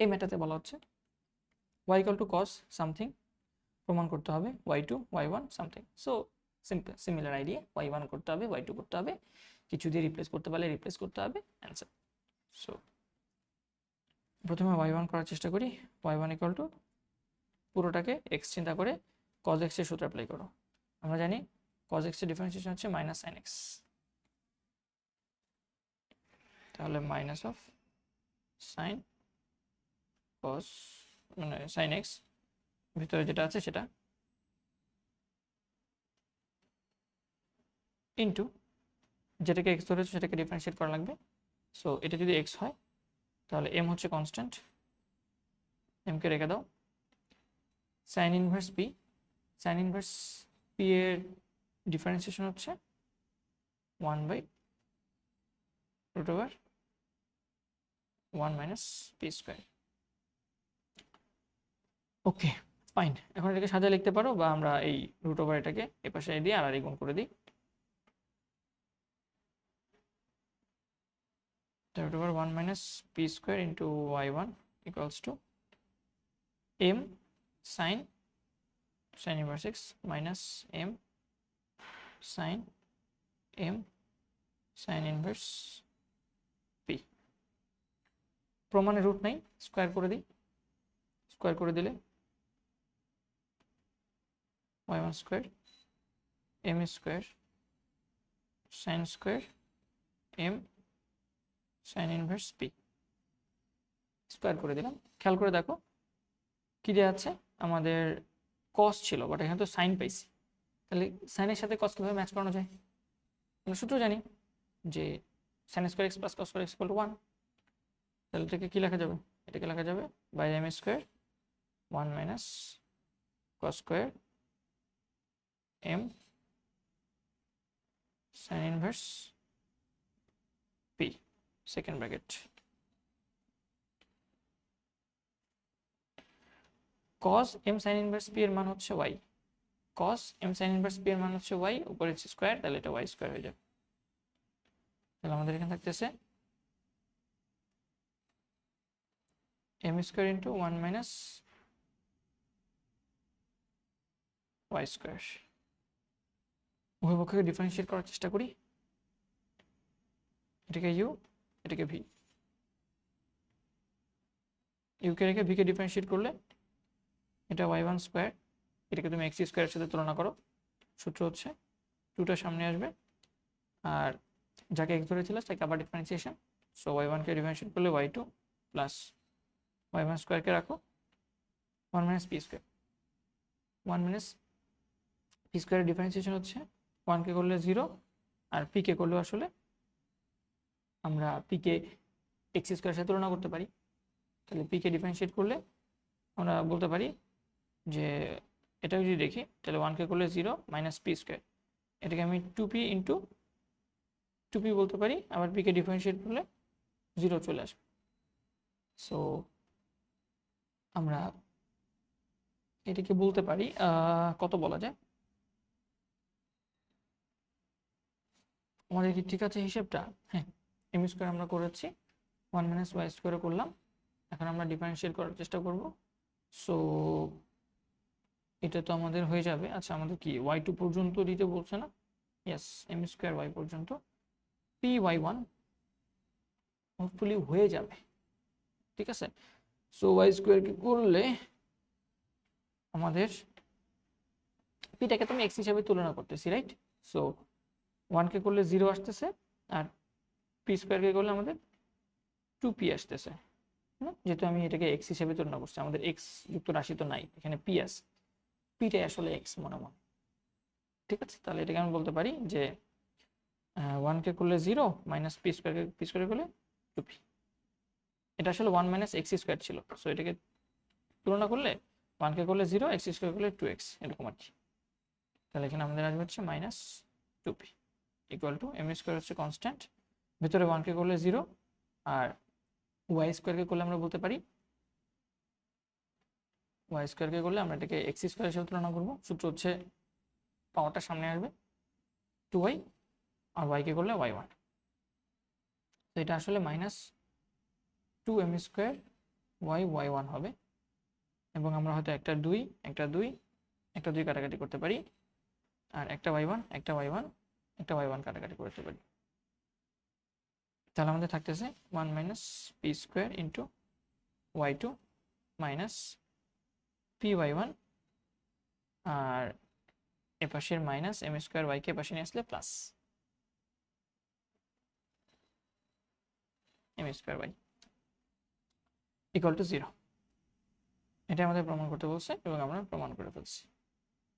এই ম্যাটাতে বলা হচ্ছে y equal to cos something প্রমাণ করতে হবে y2 y1 something. So simple similar idea, y1 করতে হবে, y2 করতে হবে, কিছু দিয়ে রিপ্লেস করতে পারলে রিপ্লেস করতে হবে, অ্যান্সার। সো প্রথমে y1 করার চেষ্টা করি। y1 ইকুয়াল টু পুরোটাকে x চিন্তা করে cos x এর সূত্র অ্যাপ্লাই করো। আমরা জানি cos x এর ডিফারেন্সিয়েশন হচ্ছে মাইনাস sin x, তাহলে মাইনাস অফ sin cos মানে sin x ভিতরে যেটা আছে সেটা ইন্টু যেটাকে x ধরেছে সেটাকে ডিফারেন্সিয়েট করা লাগবে। সো এটা যদি x হয় তাহলে m হচ্ছে কনস্ট্যান্ট, m কে রেখে দাও। sin inverse p, sin inverse p এর ডিফারেন্সিয়েশন হচ্ছে 1/√1 minus p square. Okay fine, এখন এটাকে সাজিয়ে লিখতে পারো, বা আমরা এই √ এটাকে এ পাশে দিয়ে আর গুণ করে দিই। √1 minus p square into y1 equals to m sin inverse x minus m sin inverse p। প্রমাণে রুট নাই, স্কয়ার করে দিই। স্কয়ার করে দিলে y1 square m square sin square m sin inverse p square করে দিলাম। খেয়াল করে দেখো কি দেওয়া আছে, আমাদের cos ছিল বাট এখানে তো sin পাইছি, তাহলে sin এর সাথে cos কিভাবে ম্যাচ করানো যায়? আমরা সূত্র জানি যে sin square x plus cos square x equal to 1, তাহলে এটাকে কি লেখা যাবে? এটাকে লেখা যাবে by m square 1 minus cos square m sin inverse p second bracket. cos m sin inverse p এর মান হচ্ছে y, cos m sin inverse p এর মান হচ্ছে y, উপরে স্কয়ার, তাহলে এটা y স্কয়ার হয়ে যাবে। তাহলে আমাদের এখানে থাকতেছে m square into 1 minus y square. উভয় পক্ষকে ডিফারেন্সিয়েট করার চেষ্টা করি। এটাকে u, এটাকে v, u কে রেখে v কে ডিফারেন্সিয়েট করলে এটা y1 স্কয়ার, এটাকে তুমি x স্কয়ারের সাথে তুলনা করো, সূত্র হচ্ছে 2টা সামনে আসবে, আর যাকে x ধরেছিল সেটাকে আবার ডিফারেন্সিয়েশন। সো y1 কে ডিফারেন্সিয়েট করলে y2 প্লাস y1 স্কয়ার কে রাখো 1 minus p square. 1 minus p স্কয়ারের ডিফারেন্সিয়েশন হচ্ছে 1 কে করলে 0 আর p কে করলে আসলে আমরা p কে x স্কয়ারের সাথে তুলনা করতে পারি। তাহলে p কে ডিফারেন্সিয়েট করলে আমরা বলতে পারি যে এটা যদি দেখি তাহলে 1 কে করলে 0 মাইনাস p স্কয়ার, এটাকে আমি 2p ইন্টু 2p বলতে পারি, আবার p কে ডিফারেন্সিয়েট করলে 0 চলে আসবে। সো আমরা এটাকে বলতে পারি কত বলা যায়, আমাদের কি ঠিক আছে হিসেবটা? হ্যাঁ, m স্কয়ার আমরা করেছি, 1 মাইনাস y স্কয়ার করলাম, এখন আমরা ডিফারেন্সিয়েট করার চেষ্টা করব। সো এটা তো আমাদের হয়ে যাবে। আচ্ছা আমাদের কি y2 পর্যন্ত দিতে বলছে না? ইয়েস, m স্কয়ার y পর্যন্ত, py1 হোপফুলি হয়ে যাবে, ঠিক আছে। সো y স্কয়ার কি করলে আমাদের পিটাকে তুমি x হিসেবে তুলনা করতেছি, রাইট? সো 1 কে করলে 0 আসতেছে, আর p স্কয়ার কে করলে আমাদের 2p আসতেছে, যেহেতু আমি এটাকে x হিসেবে তুলনা করছি, আমাদের x যুক্ত রাশি তো নাই, এখানে p আছে, পিটাই আসলে x মনে মনে, ঠিক আছে। তাহলে এটাকে আমি বলতে পারি যে 1 কে করলে 0 মাইনাস p স্কয়ার করলে 2p, এটা আসলে 1 মাইনাস x স্কয়ার ছিল। সো এটাকে তুলনা করলে 1 কে করলে 0, x স্কয়ার করলে 2x, এরকম আর কি। তাহলে এখানে আমাদের আসবে হচ্ছে minus 2p equal to m square হচ্ছে কনস্ট্যান্ট, ভিতরে 1 কে করলে 0 আর y স্কয়ার কে করলে আমরা বলতে পারি, y স্কয়ার কে করলে আমরা এটাকে x স্কয়ার হিসেবে তুলনা করব, সূত্র হচ্ছে পাওয়ারটা সামনে আসবে 2y, আর y কে করলে y1, তো এটা আসলে মাইনাস 2m স্কয়ার y1 হবে, এবং আমরা হয়তো একটা 2 একটা 2 একটা 2 কাটাকাটি করতে পারি, আর একটা y1 একটা y1 একটা y1 কাটাকাটি করতে পারি। তাহলে আমাদের থাকতেছে 1 minus p square into y2 minus p y1, আর এপাশের মাইনাস এম স্কোয়ার ওয়াইকে এপাশে নিয়ে আসলে plus m square y equal to 0। এটা আমাদের প্রমাণ করতে বলছে এবং আমরা প্রমাণ করে ফেলছি।